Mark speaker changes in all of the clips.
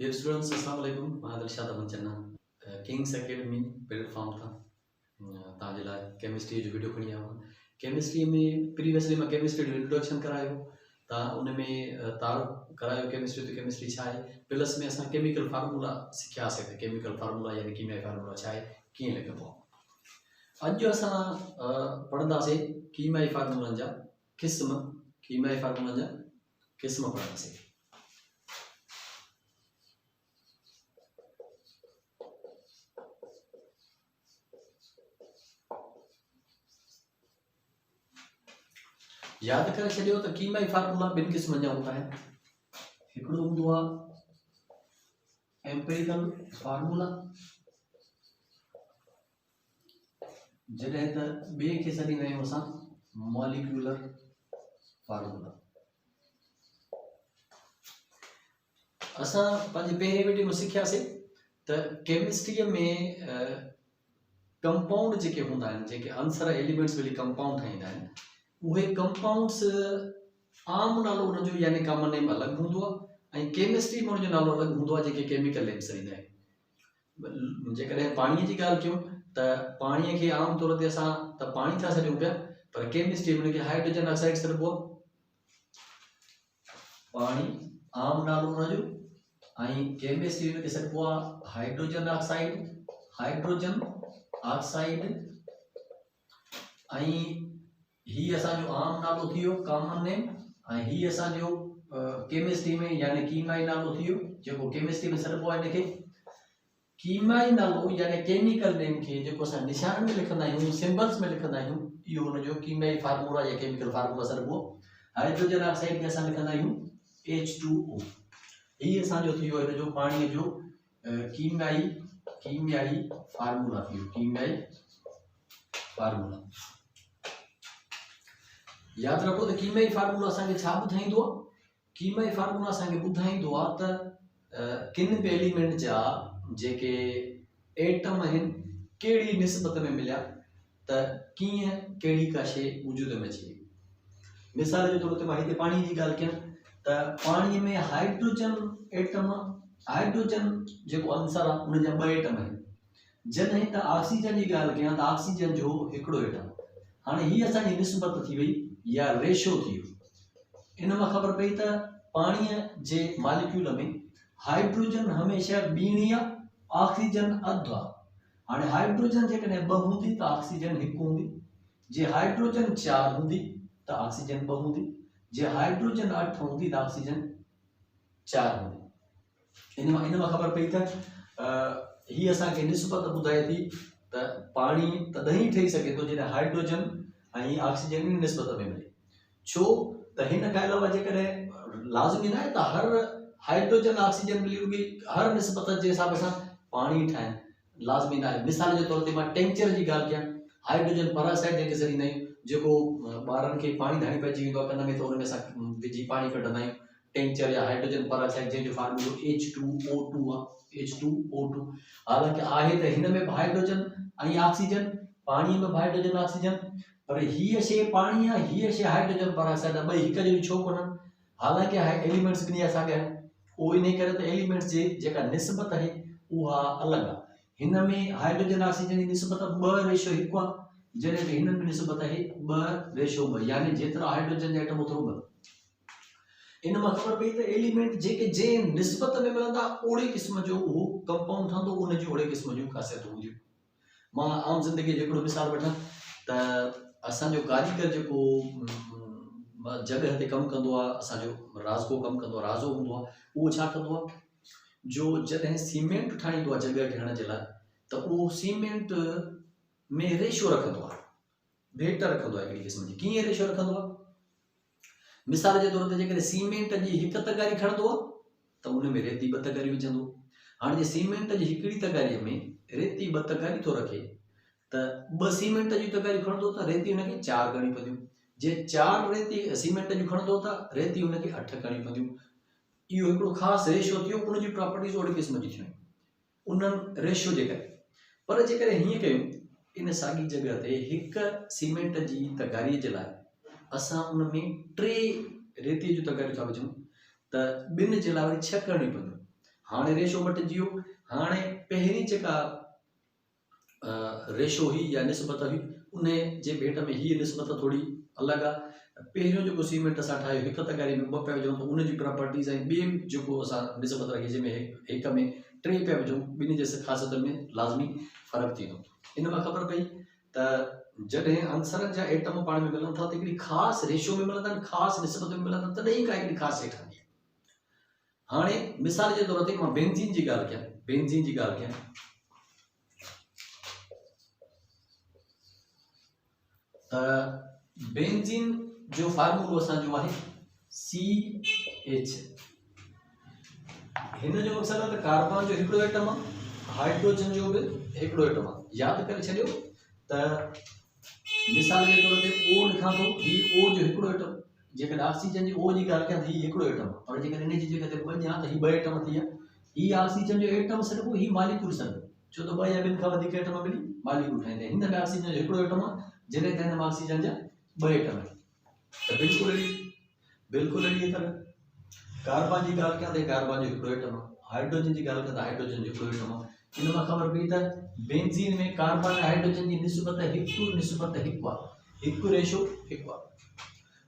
Speaker 1: Dear students, Assalamualaikum. मैं दिलशाद अमन चन्ना Kings academy platform था तव्हांजे लाइ केमिस्ट्री जो वीडियो खणी आयो आहियां। केमिस्ट्री में प्रीवियसली मां केमिस्ट्री जो इंट्रोडक्शन करायो त उन में तारुफ़ करायो केमिस्ट्री तो केमिस्ट्री छा आहे, प्लस में असां केमिकल फार्मूला सिखियासीं त केमिकल फार्मूला यानी कीमियाई फार्मूला छा आहे, कीअं लिखबो आहे। अॼु असां पढ़ंदासीं कीमियाई फार्मूलनि जा क़िस्म, कीमियाई फार्मूलनि जा क़िस्म पढ़ंदासीं। याद करे छॾियो त कीमियाई फार्मूला ॿिनि क़िस्मनि जा हूंदा आहिनि। हिकिड़ो हूंदो आहे एम्पेरिकल फार्मूला, जॾहिं त ॿिए खे सॾींदा आहियूं असां मॉलिक्यूलर फार्मूला। असां पंहिंजे पहिरें वीडियो में सिखियासीं त केमिस्ट्रीअ में कंपाउंड जेके हूंदा आहिनि, जेके आंसर एलिमेंट्स मिली कंपाउंड ठाहींदा आहिनि, उहे कंपाउंड्स आम नालो उनजो यानी कॉमन नेम अलॻि हूंदो आहे ऐं केमिस्ट्री में उनजो नालो अलॻि हूंदो आहे, जेके केमिकल नेम्स ईंदा आहिनि। जेकॾहिं पाणीअ जी ॻाल्हि कयूं त पाणीअ खे आम तौर ते असां त पाणी था सॾियूं पिया, पर केमिस्ट्री में उनखे हाइड्रोजन ऑक्साइड सॾिबो आहे। पाणी आम नालो उनजो ऐं केमिस्ट्री में सॾिबो आहे हाइड्रोजन ऑक्साइड, हाइड्रोजन ऑक्साइड। ऐं ही असांजो आम नालो थी वियो कॉमन नेम, ऐं ही असांजो केमिस्ट्री में यानी कीमियाई नालो थी वियो, जेको केमिस्ट्री में सॾिबो आहे इनखे। कीमियाई नालो यानी केमिकल नेम खे जेको असां निशान में लिखंदा आहियूं, सिंबल्स में लिखंदा आहियूं, इहो हुनजो कीमियाई फार्मूला या केमिकल फार्मूला सॾिबो। हाइड्रोजन ऑक्साइड खे असां लिखंदा आहियूं H2O। ही असांजो थी वियो हिनजो पाणीअ जो कीमियाई फार्मूला थी वियो, कीमियाई फार्मूला। याद रखो त कीमियाई फार्मूला असांखे छा ॿुधाईंदो आहे। कीमियाई फार्मूला असांखे ॿुधाईंदो आहे त किन बि एलिमेंट जा जेके एटम आहिनि कहिड़ी निस्बत में मिलिया त कीअं कहिड़ी का शइ वजूद में अची वई। मिसाल जे तौर ते मां हिते पाणी जी ॻाल्हि कयां त पाणीअ में हाइड्रोजन एटम, हाइड्रोजन जेको आंसर आहे उन जा 2 एटम आहिनि। जॾहिं त ऑक्सीजन जी ॻाल्हि कयां त ऑक्सीजन जो हिकिड़ो एटम। हाणे ही असांजी निस्बत थी वई या रेशो थी वियो। इन मां ख़बर पई त पाणीअ जे मॉलिक्यूल में हाइड्रोजन हमेशह ॿीणी आहे, ऑक्सीजन अधु आहे। हाणे हाइड्रोजन जेकॾहिं 2 हूंदी त ऑक्सीजन 1 हूंदी, जे हाइड्रोजन 4 हूंदी त ऑक्सीजन 2 हूंदी, जे हाइड्रोजन 8 हूंदी त ऑक्सीजन 4 हूंदी। इन मां ख़बर पई त ही असांखे निस्बत ॿुधाए थी त पाणी तॾहिं ठही सघे थो जॾहिं हाइड्रोजन ऐं ऑक्सीजन जी निस्बत में मिले। छो त हिन खां अलावा जेकॾहिं लाज़मी न आहे त हर हाइड्रोजन ऑक्सीजन मिली रुॻी हर निस्बत जे हिसाब सां पाणी ठाहिनि, लाज़मी न आहे। मिसाल जे तौर ते मां टेंचर जी ॻाल्हि कयां, हाइड्रोजन पेरोक्साइड जंहिंखे सॾींदा आहियूं, जेको ॿारनि खे पाणी धाणी पइजी वेंदो आहे कन में त उन में असां विझी पाणी कढंदा आहियूं। टेंचर या हाइड्रोजन पेरोक्साइड जंहिंजो फार्मूलो H2O2 आहे, H2O2। हालांकि आहे त हिन में बि हाइड्रोजन ऐं ऑक्सीजन, पाणीअ में बि हाइड्रोजन ऑक्सीजन, पर हीअ शइ पाणी आहे, हीअ शइ हाइड्रोजन पेरोक्साइड आहे, ॿई हिक जहिड़ी छो कोन्हनि। हालांकि एलिमेंट्स ॿिनी असांखे आहिनि, उहो इन करे त एलिमेंट्स जे जेका निस्बत आहे उहा अलॻि आहे। हिन में हाइड्रोजन ऑक्सीजन जी निस्बत 2:1 आहे, जॾहिं त हिन में निस्बत आहे 2:2, यानी जेतिरा हाइड्रोजन जा एटम ओतिरो 2। इन मां ख़बर पई त एलिमेंट जेके जंहिं निस्बत में मिलंदा ओड़े क़िस्म जो उहो कंपाउंड ठहंदो, उनजी ओड़े क़िस्म जूं ख़ासियतूं हूंदियूं। मां आम ज़िंदगी जो हिकिड़ो मिसाल वठां त असांजो कारीगर जेको जॻह ते कमु कंदो आहे, असांजो राज़गो कमु कंदो आहे, राज़ो हूंदो आहे, उहो छा कंदो आहे, जो जॾहिं सीमेंट ठाहींदो आहे जॻह खे हणण जे लाइ, त उहो सीमेंट में रेशो रखंदो आहे, भेट रखंदो आहे हिकिड़ी क़िस्म जी। कीअं रेशो रखंदो आहे? मिसाल जे तौर ते जेकॾहिं सीमेंट जी 1 तगारी खणंदो आहे त उन में रेती 2 तगारी विझंदो। हाणे जे सीमेंट जी हिकिड़ी तगारीअ में रेती 2 तगारी थो रखे त 2 सीमेंट जी तगारी खणंदो त रेती उनखे 4 करणी पवंदियूं। जे 4 रेती सीमेंट जी खणंदो त रेती उनखे 8 करणी पवंदियूं। इहो हिकिड़ो ख़ासि रेशो थियो, उनजी प्रॉपर्टीज़ ओड़ी क़िस्म जी थियूं उन्हनि रेशो जे करे। पर जेकॾहिं हीअं कयूं, इन साॻी जॻह ते 1 सीमेंट जी तगारीअ जे लाइ असां उन में 3 रेतीअ जूं तगारियूं था विझूं त 2 जे लाइ वरी 6 करणी पवंदियूं। हाणे रेशो मटिजी वियो। हाणे पहिरीं जेका रेशो हुई या निस्बत हुई उन जे भेट में हीअ निस्बत थोड़ी अलॻि आहे। पहिरियों जेको सीमेंट असां ठाहियो हिकु तगारी में 2 पिया विझूं त उनजी प्रॉपर्टीज़ ऐं ॿिए जेको असां निस्बत रखी जंहिंमें हिक में 3 पिया विझूं ॿिन्ही जे ख़ासियतुनि में लाज़मी फ़र्क़ु थींदो। इन मां ख़बर पई त जॾहिं अंसरनि जा एटम पाण में मिलनि था त हिकिड़ी ख़ासि रेशो में मिलंदा आहिनि, ख़ासि निस्बत में मिलंदा आहिनि, तॾहिं का हिकिड़ी ख़ासि शइ ठहंदी आहे। हाणे मिसाल जे तौर ते मां बेंज़ीन जी ॻाल्हि कयां, बेंज़ीन जी ॻाल्हि कयां त बेंज़ीन जो फार्मूलो असांजो आहे CH। हिन जो मक़सदु आहे त कार्बन जो हिकिड़ो एटम आहे, हाइड्रोजन जो बि हिकिड़ो एटम आहे। यादि करे छॾियो त मिसाल जे तौर ते O लिखां थो, ही O जो हिकिड़ो एटम, जेकॾहिं ऑक्सीजन जी O जी ॻाल्हि कयां त ही हिकिड़ो एटम आहे, पर जेकॾहिं इन जी जॻह ते 2 ॾियां त ही 2 एटम थी विया। ही ऑक्सीजन जो एटम सॾिबो, ही मॉलिक्यूल सॾिबो, छो त 2 या 2 खां वधीक एटम मिली मॉलिक्यूल ठाहींदा। हिन में ऑक्सीजन जो हिकिड़ो एटम आहे, जॾहिं त हिन में ऑक्सीजन जा 2 एटम आहिनि। त बिल्कुलु अहिड़ी तरह कार्बन जी ॻाल्हि कयां त कार्बन जो हिकिड़ो एटम आहे, हाइड्रोजन जी ॻाल्हि कयां त हाइड्रोजन जो हिकिड़ो एटम आहे। इन मां ख़बर पई त बेंज़ीन में कार्बन ऐं हाइड्रोजन जी निस्बत हिकु आहे, हिकु रेशो हिकु आहे।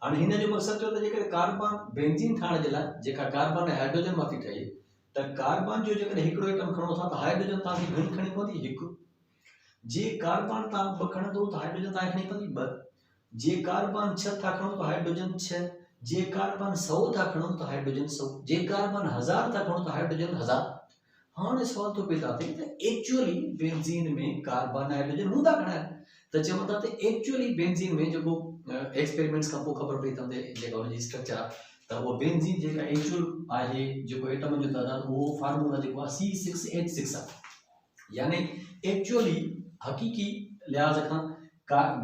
Speaker 1: हाणे हिन जो मक़सदु चओ त जेकॾहिं कार्बन बेंज़ीन ठाहिण जे लाइ जेका कार्बन ऐं हाइड्रोजन मां थी ठहे त कार्बन जो जेकॾहिं हिकिड़ो एटम खणो था त हाइड्रोजन तव्हांखे घणी खणी पवंदी, हिकु। जे कार्बन तव्हां 2 खणंदो त हाइड्रोजन तव्हांखे खणी पवंदी 2। जे कार्बन 6 था खणो त हाइड्रोजन 6, जे कार्बन 100 था खणो त हाइड्रोजन 100, जे कार्बन 1000 था खणो त हाइड्रोजन 1000। हाणे सवाल तो पैदा थिए त एक्चुअली बेंज़ीन में कार्बन हाइड्रोजन हूंदा घणा आहिनि? त चवनि था त एक्चुअली बेंज़ीन में जेको एक्सपेरिमेंट्स खां पोइ ख़बर पई तंहिं जेका उनजी स्ट्रक्चर आहे त उहो बेंज़ीन जेका एक्चुअल आहे जेको एटम जो तइदाद उहो फार्मूला जेको आहे C6H6 आहे। यानी एक्चुअली हक़ीक़ी लिहाज़ खां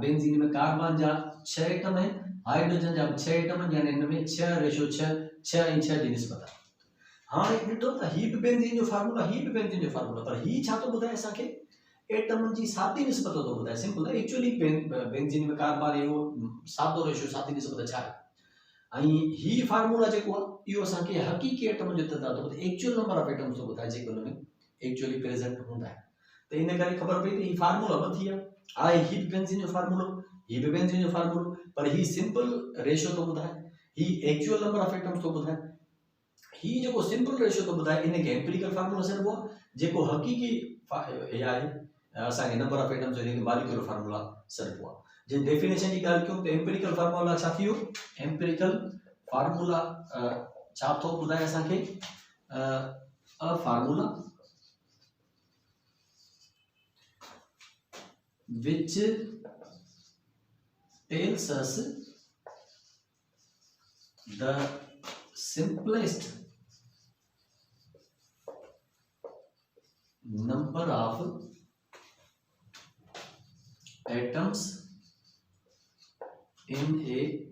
Speaker 1: बेंज़ीन में कार्बन जा 6 एटम आहिनि, हाइड्रोजन जा 6 एटम आहिनि, यानी हिन में 6:6 ऐं 6 जी निस्बत आहे। हाणे ॾिठो त ही बि बेंज़ीन जो फार्मूला, ही बि बेंज़ीन जो फार्मूला, पर ही छा थो ॿुधाए असांखे एटमनि जी सादी निस्बत थो ॿुधाए। सिंपल आहे, एक्चुअली बेंज़ीन में कार्बन इहो सादो रेशो सादी निस्बत छा आहे। ऐं ही फार्मूला जेको आहे इहो असांखे हक़ीक़ी एटम जो तइदाद थो ॿुधाए, एक्चुअल नंबर ऑफ एटम्स थो ॿुधाए जेके हुन में एक्चुअली प्रेज़ेंट हूंदा आहिनि। त इन करे ख़बर पई त ही फार्मूला 2 थी विया, आहे ही बि बेंज़ीन जो फार्मूलो, ही बि बेंज़ीन जो फार्मूलो, पर ही सिंपल रेशो थो ॿुधाए, ही एक्चुअल नंबर ऑफ एटम्स थो ॿुधाए। ही जेको सिंपल रेशो थो ॿुधाए इन खे एम्पिरिकल फार्मूला सॾिबो आहे, जेको हक़ीक़ी हे आहे असांखे नंबर ऑफ एटम्स इन खे मॉलिक्यूलर फार्मूला सॾिबो आहे। जे डेफिनेशन जी ॻाल्हि कयूं त एम्पिरिकल फार्मूला छा थी वियो? एम्पिरिकल फार्मूला छा थो ॿुधाए असांखे? A formula which tells us the simplest number of atoms in a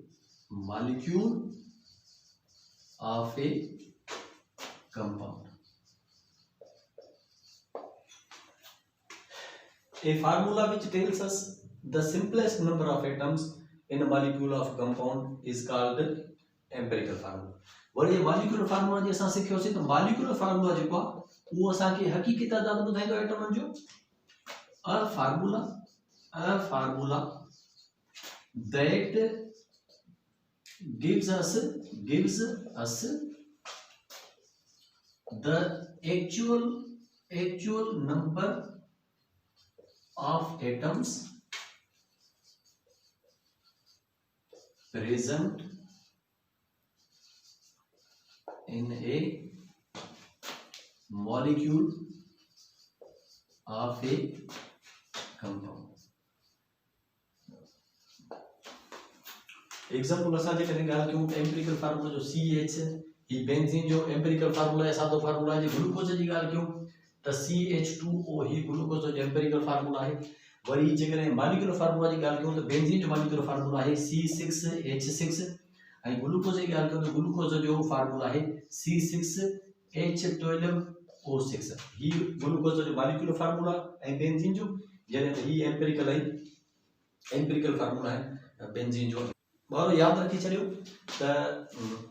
Speaker 1: molecule of a compound. A formula which tells us the simplest number of atoms in a molecule of a compound is called empirical formula. Worry molecular formula जे असां सिखियोसीं त molecular formula जेको आहे उहो असांखे हक़ीक़ी तइदाद ॿुधाईंदो एटमनि जो। a formula that gives us the actual number of atoms present in a molecule of a compound. Example असां जेकॾहिं ॻाल्हि कयूं त एम्पिरिकल फार्मूला जो CH, ही बेंज़ीन जो एम्पिरिकल फार्मूला आहे, सादो फार्मूला आहे। ग्लूकोज जी ॻाल्हि कयूं त CH2O ही ग्लूकोज जो एम्पिरिकल फार्मूला आहे। वरी जेकॾहिं मॉलिक्यूलर फार्मूला जी ॻाल्हि कयूं त बेंज़ीन जो मॉलिक्यूलर फार्मूला आहे C6H6 ऐं ग्लूकोज जी ॻाल्हि कयूं त ग्लूकोज जो फार्मूला आहे C6H12O6। ही ग्लूकोज जो मॉलिक्यूलर फार्मूला ऐं बेंज़ीन जो, जॾहिं त ही एम्पिरिकल फार्मूला आहे बेंज़ीन जो। बारो यादि रखी छॾियो त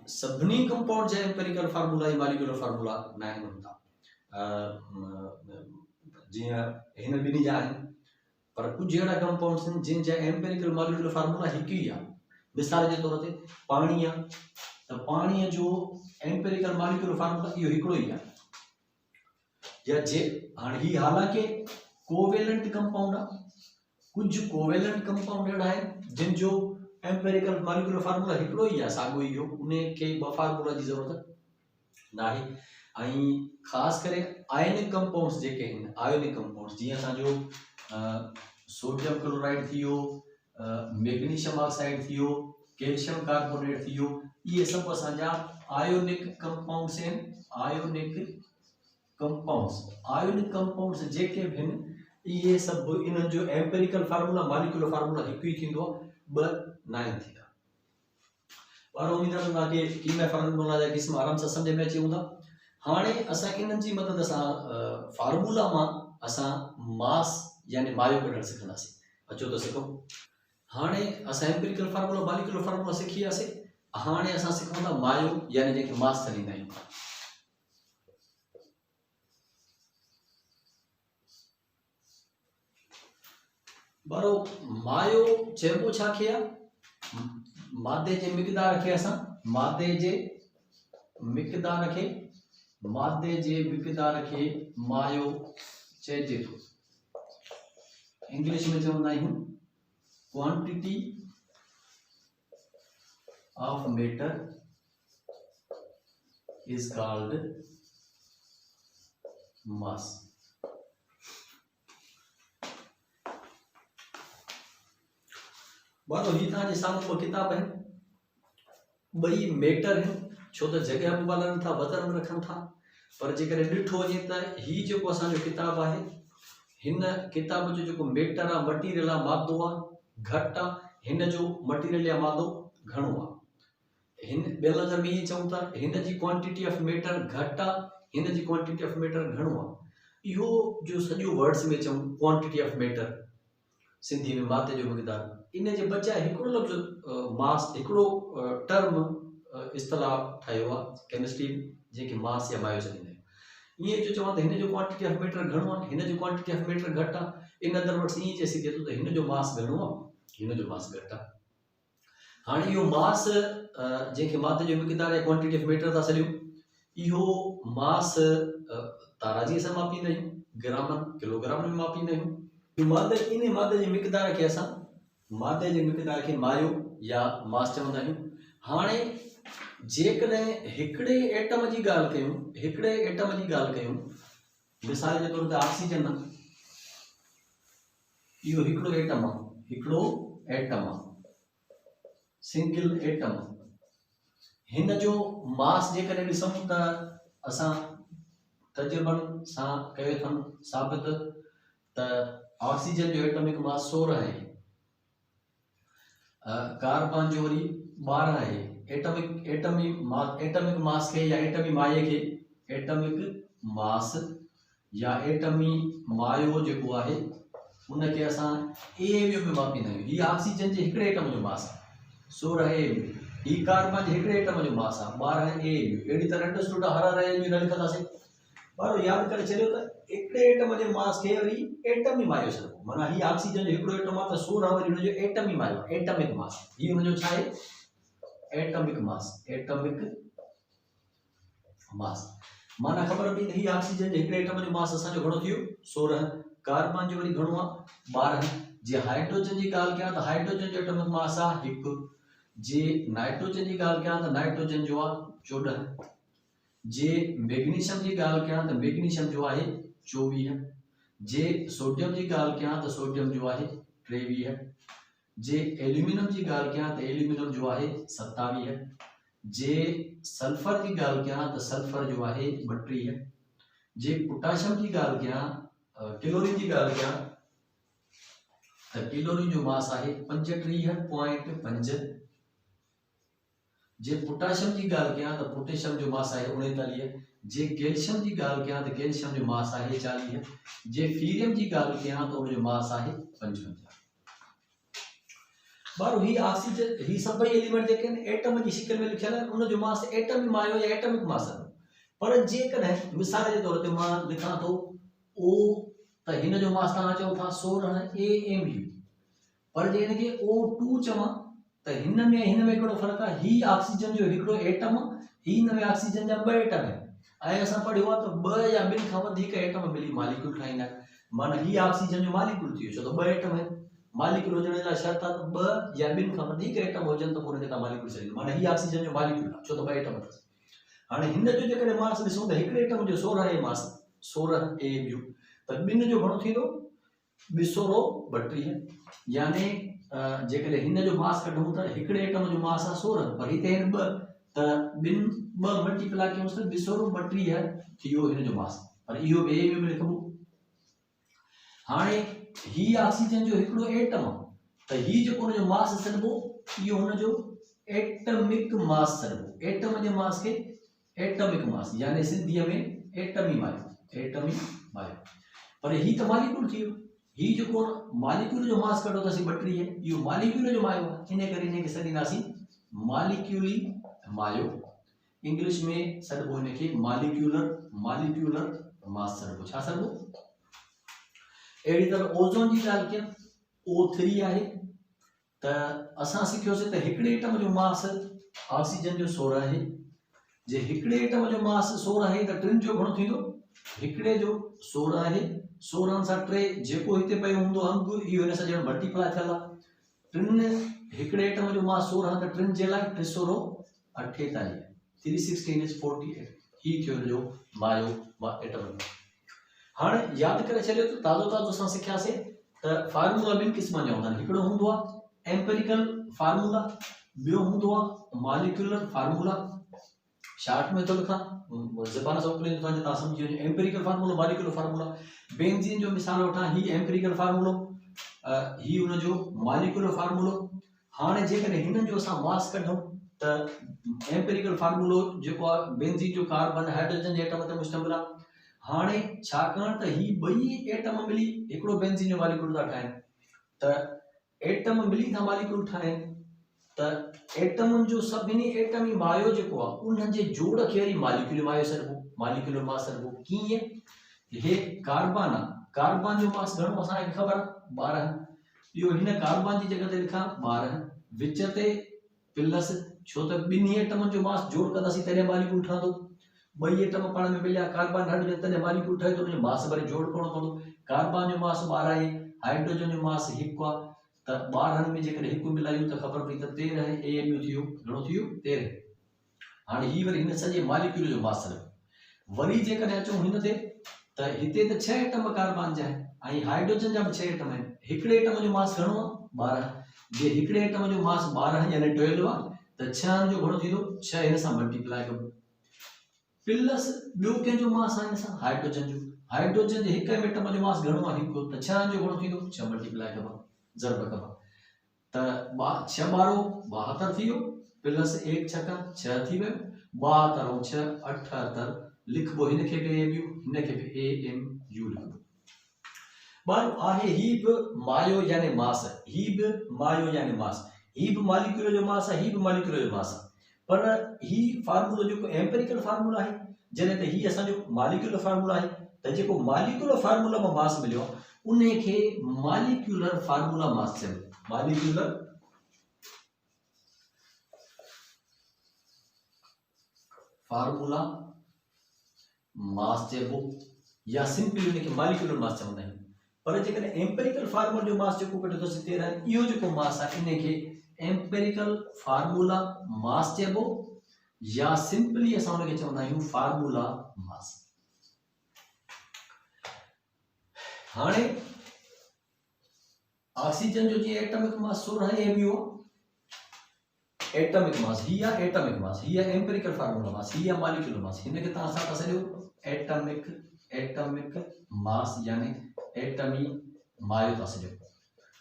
Speaker 1: सभिनी कंपाउंड जा एम्पिरिकल फार्मूला ऐं मॉलिक्यूलर फार्मूला न आहिनि हूंदा। जीअं हिन ॿिन्ही जा आहिनि, पर कुझु अहिड़ा कंपाउंड्स आहिनि जिन जा एम्पेरिकल मॉलिक्यूलर फार्मूला हिकु ई आहे। मिसाल जे तौर ते पाणी आहे, त पाणीअ जो एम्पेरिकल मॉलिक्यूलर फार्मूला इहो हिकिड़ो ई आहे। या जे हाणे ही हालांकि कोवेलेंट कंपाउंड आहे, कुझु कोवेलेंट कंपाउंड अहिड़ा आहिनि जिन जो एम्पेरिकल मॉलिक्यूलर फार्मूला हिकिड़ो ई आहे, साॻियो ई हो, उन खे ॿ फार्मूला जी ज़रूरत नाहे। ऐं ख़ासि करे आयनिक कंपाउंड्स जेके आहिनि, आयोनिक कंपाउंड्स जीअं असांजो सोडियम क्लोराइड थी वियो, मैग्नीशियम ऑक्साइड थी वियो, कैल्शियम कार्बोनेट थी वियो, इहे सभु असांजा आयोनिक कंपाउंड्स आहिनि। आयोनिक कंपाउंड्स जेके बि आहिनि इहे सभु इन्हनि जो एम्पेरिकल फार्मूला मॉलिक्यूलर फार्मूला हिकु ई थींदो आहे, ॿ नाहे थींदा। पर उम्मीद आहे तव्हांखे कीमिया फार्मूला जा क़िस्म आराम सां सम्झ में अची हूंदा। हाणे असां इन्हनि जी मदद सां फार्मूला मां असां मास यानी मायो कढणु सिखंदासीं। अचो त सिखो। हाणे असां एम्पेरिकल फार्मूला मॉलिक्यूलर फार्मूला सिखी वियासीं। हाणे असां सिखूं था मायो यानी जंहिंखे मास चवंदा आहियूं। बारो मायो चइबो छा खे आहे? मादे जे मिक़दार खे असां मादे जे मिक़दार खे मायो चइजे थो। इंग्लिश में चवंदा आहियूं quantity of matter is called मास। बारो ही तव्हांजे साम्हूं ॿ किताब आहिनि, ॿई मैटर आहिनि, छो त जॻह बि ॻाल्हाइनि था, वज़न रखनि था। पर जेकॾहिं ॾिठो वञे त ही जेको असांजो किताब आहे, हिन किताब जो जेको मैटर आहे, मटीरियल आहे, मादो आहे, घटि आहे। हिन जो मटीरियल या मादो घणो आहे। हिन ॿिए नज़र में ईअं चऊं था हिन जी क्वांटिटी ऑफ मैटर घटि आहे, हिन जी क्वांटिटी ऑफ मैटर घणो आहे। इहो जो सॼो वर्ड्स में चऊं क्वांटिटी ऑफ मैटर, सिंधी में मादे जो मिक़दार, इन जे बजाए हिकिड़ो लफ़्ज़ मास, हिकिड़ो टर्म इस्तेलाह ठाहियो आहे केमिस्ट्री जेके मास या मायो चवंदा आहियूं। ईअं जो चवां त हिन जो क्वांटिटी ऑफ मैटर घणो आहे, हिन जो क्वांटिटी ऑफ मैटर घटि आहे। इन अदर वर्ड्स ईअं चई सघे थो त हिन जो मास घणो आहे, हिन जो मास घटि आहे। हाणे इहो मास जंहिंखे मादे जो मिक़दार या क्वांटिटी ऑफ मैटर था सॾियूं, इहो मास ताराजीअ सां मापींदा आहियूं, ग्रामनि किलोग्राम में मापींदा आहियूं। इन मादे जे मिक़दार खे असां मादे जे मिक़दार खे मायो या मास चवंदा आहियूं। हाणे जेकॾहिं हिकिड़े एटम जी ॻाल्हि कयूं, मिसाल जे तौर ते ऑक्सीजन आहे, इहो हिकिड़ो एटम आहे, सिंगल एटम। हिन जो मास जेकॾहिं ॾिसूं त असां तजुर्बनि सां कयो अथनि साबित त ऑक्सीजन जो एटमिक मास 16 आहे, कार्बन जो वरी 12 आहे। एटमिक मास खे या एटमी माये खे एटमिक मास या एटमी मायो जेको आहे उनखे असां AU में मापींदा आहियूं। हीअ ऑक्सीजन जे हिकिड़े एटम जो मास आहे 16 AU, हीअ कार्बन जे हिकिड़े एटम जो मास आहे 12 AU। अहिड़ी तरह अंडरस्टूड हर AU न लिखंदासीं, पर यादि करे छॾियो त हिकिड़े एटम जे मास खे वरी एटमी मायो चइबो। माना हीअ ऑक्सीजन जो हिकिड़ो एटम आहे त 16 वरी हुनजो एटमी मायो, एटमिक मास। हीअ हुनजो छा आहे? एटमिक मास। माना ख़बर पई त हीअ ऑक्सीजन जे हिकिड़े एटम जो मास असांजो घणो थियो 16, कार्बन जो वरी घणो आहे 12। जे हाइड्रोजन जी ॻाल्हि कयां त हाइड्रोजन जो एटमिक मास आहे 1। जे नाइट्रोजन जी ॻाल्हि कयां त नाइट्रोजन जो आहे 14। जे मैग्नीशियम जी ॻाल्हि कयां त मैग्नीशियम जो आहे 24। जे सोडियम जी ॻाल्हि कयां त सोडियम जो आहे 23। जे एल्यूमिनियम जी ॻाल्हि कयां त एल्यूमिनियम जो आहे 27। जे सल्फर जी ॻाल्हि कयां त सल्फर जो आहे 32। जे पोटाशियम जी ॻाल्हि कयां, क्लोरीन जी ॻाल्हि कयां त क्लोरीन जो मास आहे 35.5। जे पोटाशियम जी ॻाल्हि कयां त पोटेशियम जो मास आहे 39। जे कैल्शियम जी ॻाल्हि कयां त कैल्शियम जो मास आहे 40। जे फीरियम जी ॻाल्हि कयां त उनजो मास आहे 55। बारो ही ऑक्सीजन, ही सभई एलिमेंट जेके आहिनि एटम जी शिकिल में लिखियल आहिनि, उनजो मास एटमी मायो या एटमिक मास आहे। पर जेकॾहिं मिसाल जे तौर ते मां लिखां थो ओ त हिन जो मास तव्हां चओ था 16 AMU, पर जे हिनखे O2 चवां त हिन में हिकिड़ो फ़र्क़ु आहे। ही ऑक्सीजन जो हिकिड़ो एटम, ही हिन में ऑक्सीजन जा 2 एटम आहिनि, ऐं असां पढ़ियो आहे त 2 या 2 खां वधीक एटम मिली मॉलिक्यूल ठाहींदा आहिनि। माना ही ऑक्सीजन जो मॉलिक्यूल थी वियो, छो त 2 एटम आहिनि। मॉलिक्यूल हुजण जे लाइ शर्त आहे त 2 या 2 खां वधीक एटम हुजनि त पोइ हुनखे तव्हां मॉलिक्यूल चईंदा। माना ही ऑक्सीजन जो मॉलिक्यूल आहे, छो त 2 एटम अथसि। हाणे हिन जो जेकॾहिं मास ॾिसूं त हिकिड़े एटम जो 16 मास 16 AMU, त ॿिनि जो घणो थींदो 232, यानी जेकॾहिं हिन जो मास कढूं त हिकिड़े एटम जो मास आहे 16, पर हिते आहिनि 2, त ॿिनि 2 मल्टीप्लाई कयूंसि त 232 थी वियो हिन जो मास, पर इहो बि AMU में लिखबो। हाणे ही ऑक्सीजन जो हिकिड़ो एटम आहे, त ही जेको हुनजो मास सॾिबो इहो हुनजो एटमिक मास सॾिबो। एटम जे मास खे एटमिक मास, यानी सिंधीअ में एटमी मायो। पर ही त मॉलिक्यूल थी वियो। ही जेको मॉलिक्यूल जो मास कढो अथसीं 32, इहो मॉलिक्यूल जो मायो आहे, इन करे इनखे सॾींदासीं मॉलिक्यूली मायो। इंग्लिश में सॾिबो इनखे मॉलिक्यूलर मास सॾिबो। छा सॾिबो? अहिड़ी तरह ओज़ोन जी ॻाल्हि कयां, O3 आहे, त असां सिखियोसीं त हिकिड़े एटम जो मास ऑक्सीजन जो 16 आहे। जे हिकिड़े एटम जो मास 16 आहे त टिनि जो घणो थींदो? हिकिड़े जो 16 आहे, 16 सां 3 जेको हिते पियो हूंदो अंक, इहो हिन सां ॼण मल्टीप्लाई थियल आहे। टिनि हिकिड़े एटम जो मास 16 त टिनि जे लाइ 348, 316 इज 48, ही थियो जो मायो एटम। हाणे यादि करे छॾियो त ताज़ो असां सिखियासीं त फार्मूला 2 क़िस्मनि जा हूंदा आहिनि। हिकिड़ो हूंदो आहे एम्पेरिकल फार्मूला, ॿियो हूंदो आहे मॉलिक्यूलर फार्मूला। शार्ट में तो लिखां, ज़बान सां मोकिलियो त तव्हां सम्झी वञो। Empirical formula, molecular formula. Benzene जो मिसाल वठां, ही एम्पेरिकल फार्मूलो, ही हुनजो मॉलिक्यूलर फार्मूलो। हाणे जेकॾहिं हिननि जो असां मास कढूं त एम्पेरिकल फार्मूलो जेको आहे बेंजीन जो कार्बन हाइड्रोजन जे एटम ते मुश्तमिल आहे। हाणे छाकाणि त ही ॿई एटम मिली हिकिड़ो बेंजीन जो मॉलिक्यूल था ठाहिनि, त एटम मिली था मॉलिक्यूल ठाहिनि, त एटमनि जो सभिनी एटमी मायो जेको आहे उन जे जोड़ खे वरी मॉलिक्यूलर मायो सॾिबो, मॉलिक्यूलर मास सॾिबो। कीअं? हे कार्बन आहे, कार्बन जो मास घणो असांखे ख़बर आहे 12, इहो हिन कार्बन जी जॻह ते लिखां 12, विच ते प्लस, छो त ॿिन्ही एटमनि जो मास जोड़ कंदासीं तॾहिं मॉलिक्यूल ठहंदो। ॿई एटम पाण में मिलिया कार्बन हाइड्रोजन, तॾहिं मॉलिक्यूल ठहे थो, उनजो मास वरी जोड़ करणो पवंदो। कार्बन जो मास 12 आहे, हाइड्रोजन जो मास 1 आहे, त 12 में जेकॾहिं 1 मिलायूं त ख़बर पई त 13 AMU थियो। घणो थियो? 13। हाणे ही वरी हिन सॼे मॉलिक्यूल जो मास आहे। वरी जेकॾहिं अचूं हिन ते, त हिते त 6 एटम कार्बन जा आहिनि ऐं हाइड्रोजन जा बि 6 एटम आहिनि। हिकिड़े एटम जो मास घणो आहे? 12। जे हिकिड़े एटम जो मास 12 यानी 12 आहे, त 6 जो घणो थींदो? 6 हिन सां मल्टीप्लाई कबो, प्लस ॿियो कंहिंजो मास आहे हिन सां हाइड्रोजन जो। हाइड्रोजन जे हिकु एटम जो मास घणो आहे? 1, त 6 जो घणो थींदो? 6 मल्टीप्लाई कबो, ज़रब कबो, त 6 ॿारो 72 थी वियो, प्लस 1 छका 6 थी वियो, 72 ऐं 6 78 लिखबो। हिनखे बि AMU, हिनखे बि AMU लिखबो। ॿारो आहे ही बि मायो यानी मास, ही बि मायो यानी मास, ही बि मॉलिक्यूल जो मास आहे, ही बि मॉलिक्यूल जो मास आहे। पर ही फार्मूलो जेको एम्पेरिकल फार्मूला आहे, जॾहिं त ही असांजो मॉलिक्यूलर फार्मूला आहे, त जेको मॉलिक्यूलर फार्मूला में मास मिलियो उनखे मॉलिक्यूलर फार्मूला मास चइबो। मॉलिक्यूलर फार्मूला मास चइबो, या सिंपली उनखे मॉलिक्यूलर मास चवंदा आहियूं। पर जेकॾहिं एम्पेरिकल फार्मूला जो मास जेको कढियो अथसि 13, इहो जेको मास आहे इनखे एम्पेरिकल फार्मूला मास चइबो, या सिंपली असां उनखे चवंदा आहियूं फार्मूला मास। हाणे ऑक्सीजन जो जी atomic mass 16 AMU, atomic mass, ही आहे एटमिक मास, ही आहे एम्पेरिकल फार्मूला मास, ही आहे मॉलिक्यूलर मास। हिनखे तव्हां छा था सॾियो? एटमिक मास यानी एटमी मायो था सॾियो।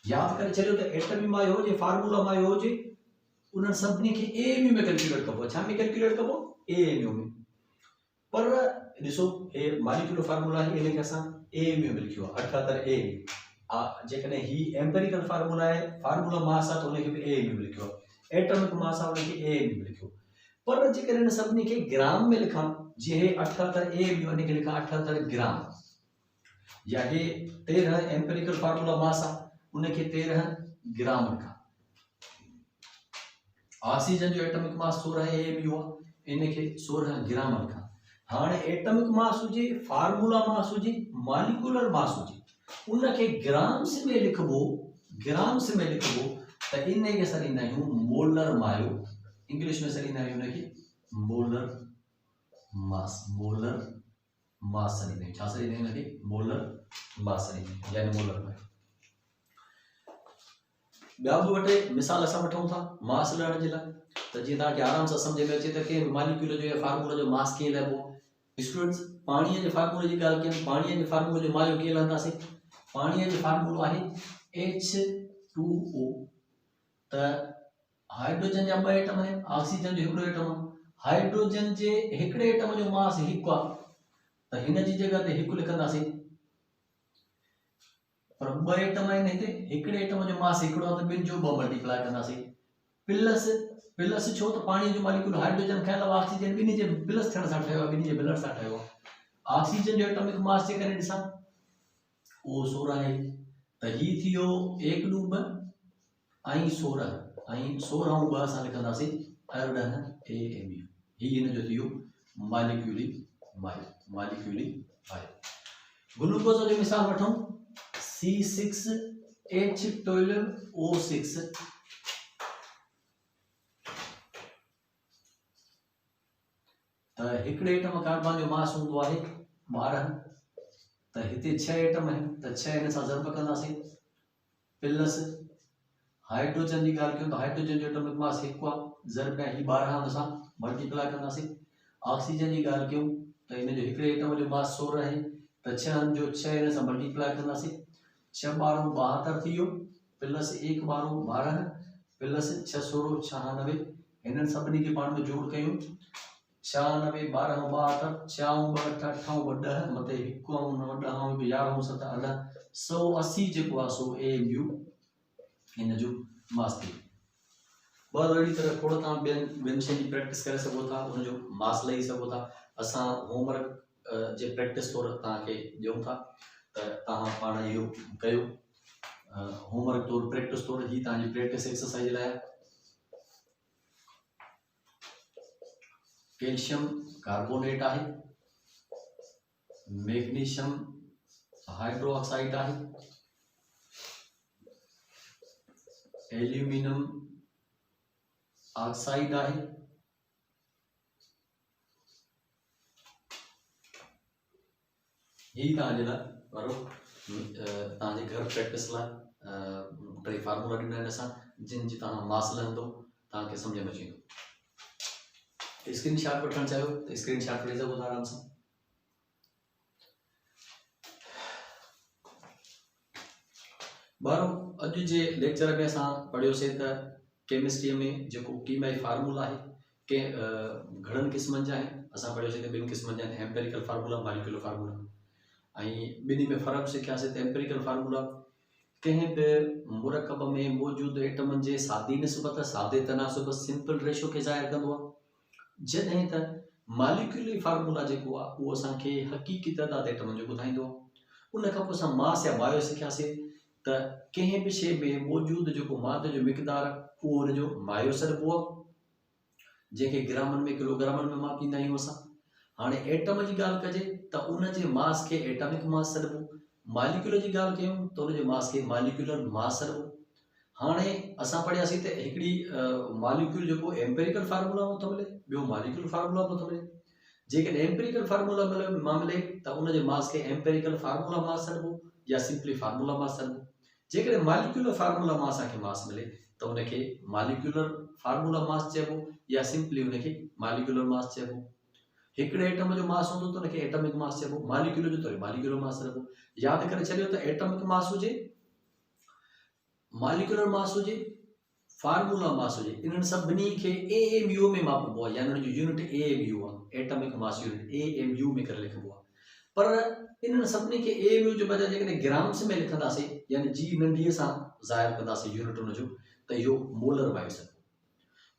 Speaker 1: यादि करे छॾियो त एटमी मायो हुजे, फार्मूला मायो हुजे, उन्हनि सभिनी खे AMU में कैलकुलेट कबो। छा में कैलकुलेट कबो? AMU में। पर ॾिसो, हे मॉलिक्यूलर फार्मूला आहे, इनखे असां AMU में लिखियो आहे 78A। जेकॾहिं ही एम्पेरिकल फार्मूला आहे, फार्मूला मास आहे, त उनखे बि AMU में लिखियो आहे। एटमिक मास आहे, उनखे AMU में लिखियो। पर जेकॾहिं इन सभिनी खे ग्राम में लिखां, जी हे 78 AMU इन खे लिखा 78 ग्राम, या हे 13 एम्पेरिकल फार्मूला मास आहे उन खे 13 ग्राम लिखा। ऑक्सीजन जो एटॉमिक मास 16 AMU आहे इन खे 16 ग्राम लिखा। हाणे एटॉमिक मास हुजे, फार्मूला मास हुजे, मॉलिक्यूलर मास हुजे, उन खे ग्राम्स में लिखबो, ग्राम्स में लिखबो त इन खे सॾींदा आहियूं मोलर मायो, इंग्लिश में सॾींदा आहियूं उन खे मोलर मास, मोलर मास सॾींदा आहियूं। छा सॾींदा आहियूं उन खे? मोलर मास सॾींदा आहियूं, यानी मोलर मायो। ॿिया बि वटे मिसाल असां वठूं था मास लहण जे लाइ, त जीअं तव्हांखे आराम सां सम्झ में अचे त के मॉलिक्यूल जो या फार्मूला जो मास कीअं लहिबो। स्टूडेंट्स, पाणीअ जे फार्मूले जी ॻाल्हि कयूं, पाणीअ जे फार्मूले जो मायो कीअं लहंदासीं? पाणीअ जो फार्मूलो आहे H2O। त हाइड्रोजन जा 2 एटम आहिनि, ऑक्सीजन जो हिकिड़ो एटम आहे। हाइड्रोजन जे हिकिड़े एटम जो मास 1 आहे, त हिन जी जगह ते 1 लिखंदासीं। पर 2 एटम आहिनि हिते, हिकिड़े एटम जो मास हिकिड़ो आहे त ॿिनि जो 2 मल्टीप्लाई कंदासीं। प्लस प्लस छो त पाणी जो मॉलिक्यूल हाइड्रोजन खां अलावा ऑक्सीजन ॿिन्ही जे प्लस थियण सां ठहियो आहे, ॿिन्ही जे मिलण सां ठहियो आहे। ऑक्सीजन जो एटॉमिक मास जे करे ॾिसां उहो 16 आहे, त ही थियो 1 ॾू 2 ऐं 16 ऐं 16 ऐं 2 असां लिखंदासीं 18 AMU। ही हिन जो थियो मॉलिक्यूली मायो, मॉलिक्यूली मायो। ग्लूकोज जो मिसाल वठूं, C6H12O6, त हिकिड़े एटम कार्बन जो मास हूंदो आहे 12, त हिते 6 एटम आहिनि त 6 हिन सां ज़रब कंदासीं। प्लस हाइड्रोजन जी ॻाल्हि कयूं त हाइड्रोजन जो एटॉमिक मास 1 आहे, ज़रब ही 12 हुन सां मल्टीप्लाई कंदासीं। ऑक्सीजन जी ॻाल्हि कयूं त हिन जो हिकिड़े एटम जो मास 16 आहे, त 6 जो 6 हिन सां मल्टीप्लाई कंदासीं। 6 12 72 थी वियो, प्लस 1 12 12 प्लस 6 16 96, हिननि सभिनी खे पाण में जोड़ कयूं 96 12 72, 6 2 8 8 10, मथे 1 ऐं 9 10 ऐं 11 ऐं 7 18, 180 जेको आहे सो AMU हिन जो मास थी। बस अहिड़ी तरह खोड़ तव्हां ॿियनि शयुनि जी प्रैक्टिस करे सघो था, उनजो मास लही सघो था। असां होमवर्क जे प्रैक्टिस तौरु तव्हांखे ॾियूं था, त तव्हां पाण इहो कयो। होमवर्क तौरु प्रैक्टिस तौरु ही तव्हांजी प्रैक्टिस एक्सरसाइज लाइ। कैल्शियम कार्बोनेट आहे, मैग्नीशियम हाइड्रोक्साइड आहे, एल्यूमिनियम ऑक्साइड आहे, ही तव्हांजे लाइ वारो तव्हांजे घर प्रैक्टिस लाइ 3 फार्मूला ॾिना आहिनि असां, जिन जी तव्हां मास लहंदो तव्हांखे सम्झ में अची वेंदो। स्क्रीन शॉट वठणु चाहियो त स्क्रीन शॉट वठी सघो था आराम सां। ॿारो, अॼु जे लेक्चर में असां पढ़ियोसीं त केमिस्ट्रीअ में जेको कीमियाई फार्मूला आहे के घणनि क़िस्मनि जा आहिनि। असां पढ़ियोसीं त 2 क़िस्मनि जा आहिनि, एम्पेरिकल फार्मूला, मॉलिक्यूलर फार्मूला, ऐं ॿिन्ही में फ़र्क़ु सिखियासीं। त एम्पेरिकल फार्मूला कंहिं बि मुरकब में मौजूदु एटमनि जे सादी निस्बत, सादे तनासुब, सिंपल रेशो खे ज़ाहिर कंदो आहे। जॾहिं त मॉलिक्यूलर फार्मूला जेको आहे उहो असांखे हक़ीक़ी तइदाद एटमनि जो ॿुधाईंदो आहे। उन खां पोइ असां मास या बायो सिखियासीं त कंहिं बि शइ में मौजूदु जेको मादे जो मिक़दार उहो हुनजो मायो सॾिबो आहे, जंहिंखे ग्रामनि में किलोग्रामनि में मापींदा आहियूं असां। हाणे एटम जी ॻाल्हि कजे त उन जे मास खे एटॉमिक मास सॾिबो, मॉलिक्यूलर जी ॻाल्हि कयूं त उन जे मास खे मॉलिक्यूलर मास सॾिबो। हाणे असां पढ़ियासीं त हिकिड़ी मॉलिक्यूल जेको एम्पेरिकल फार्मूला मां थो मिले, ॿियो मॉलिक्यूलर फार्मूला मां थो मिले। जेकॾहिं एम्पेरिकल फार्मूला मां मिले त उन जे मास खे एम्पेरिकल फार्मूला मास सॾिबो या सिंपली फार्मूला मास सॾिबो। जेकॾहिं मॉलिक्यूलर फार्मूला मां असांखे मास मिले त उनखे मॉलिक्यूलर फार्मूला मास चइबो या सिंपली उनखे मॉलिक्यूलर मास चइबो। हिकिड़े एटम जो मास हूंदो त उनखे एटॉमिक मास चइबो, मॉलिक्यूलर जो त मॉलिक्यूलर मास चइबो। यादि करे छॾियो त एटॉमिक मास हुजे, मॉलिक्यूलर मास हुजे, फार्मूला मास हुजे, इन्हनि सभिनी खे AMU में मापबो आहे, यानी उनजो यूनिट AMU आहे, एटॉमिक मास यूनिट AMU में करे लिखबो आहे। पर इन्हनि सभिनी खे AMU जो बजाय जेकॾहिं ग्राम्स में लिखंदासीं, यानी जी नंढीअ सां ज़ाहिर कंदासीं यूनिट उनजो, त इहो मोलर मायो सघिबो।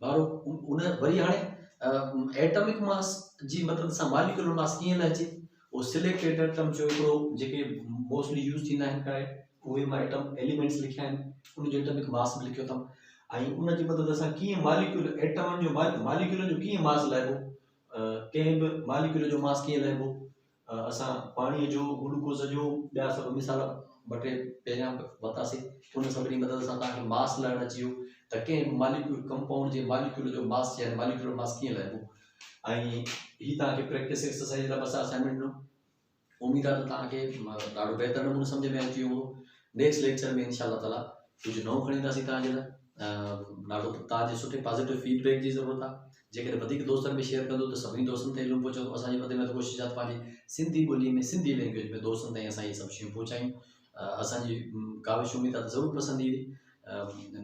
Speaker 1: ॿारो उन वरी हाणे एटॉमिक मास जी मदद सां मॉलिक्यूलर मास कीअं लहिजे, उहो सिलेक्टेड एटम जो हिकिड़ो जेके मोस्टली यूज़ थींदा आहिनि प्राय उहे मां एटम एलिमेंट्स लिखिया आहिनि, उनजो एटॉमिक मास बि लिखियो अथमि ऐं उनजी मदद सां कीअं मॉलिक्यूल एटमनि जो मॉलिक्यूलनि जो कीअं मास लहिबो, कंहिं बि मॉलिक्यूल जो मास कीअं लहिबो, असां पाणीअ जो ग्लूकोज़ जो ॿिया सभु मिसाल ॿ टे पहिरियां वरितासीं, उन सभिनी मदद सां तव्हांखे मास लहणु अची वियो त कंहिं मॉलिक्यूल कंपाउंड जे मॉलिक्यूल जो मास चए मॉलिक्यूलर मास कीअं लहिबो। ऐं हीअ तव्हांखे प्रैक्टिस एक्सरसाइज लाइ बस असाइनमेंट ॾिनो, उमेद आहे त तव्हांखे ॾाढो बहितर नमूने सम्झ में अची वियो हूंदो। नेक्स्ट लेक्चर में इंशाल्लाह ताला कुझु नओं खणी ईंदासीं तव्हांजे लाइ, ॾाढो तव्हांजे सुठे पॉज़िटिव फीडबैक जी ज़रूरत आहे। जेकॾहिं वधीक दोस्तनि में शेयर कंदो त सभिनी दोस्तनि ताईं इल्मु पहुचंदो। असांजी वधि में वधि कोशिशि आहे त पंहिंजी सिंधी ॿोलीअ में सिंधी लैंग्वेज में दोस्तनि ताईं असां इहे सभु शयूं पहुचायूं। असांजी काविश उमेद आहे त ज़रूरु पसंदि ईंदी।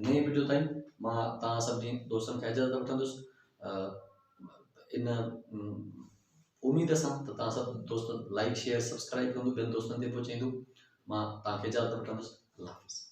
Speaker 1: नए वीडियो ताईं मां तव्हां सभिनी दोस्तनि खां इजाज़त वठंदुसि, इन उमेद सां त तव्हां सभु दोस्त लाइक शेयर सब्सक्राइब कंदो, ॿियनि दोस्तनि ते पहुचाईंदो। मां तव्हांखे इजाज़त वठंदुसि। अल्लाह हाफ़िज़।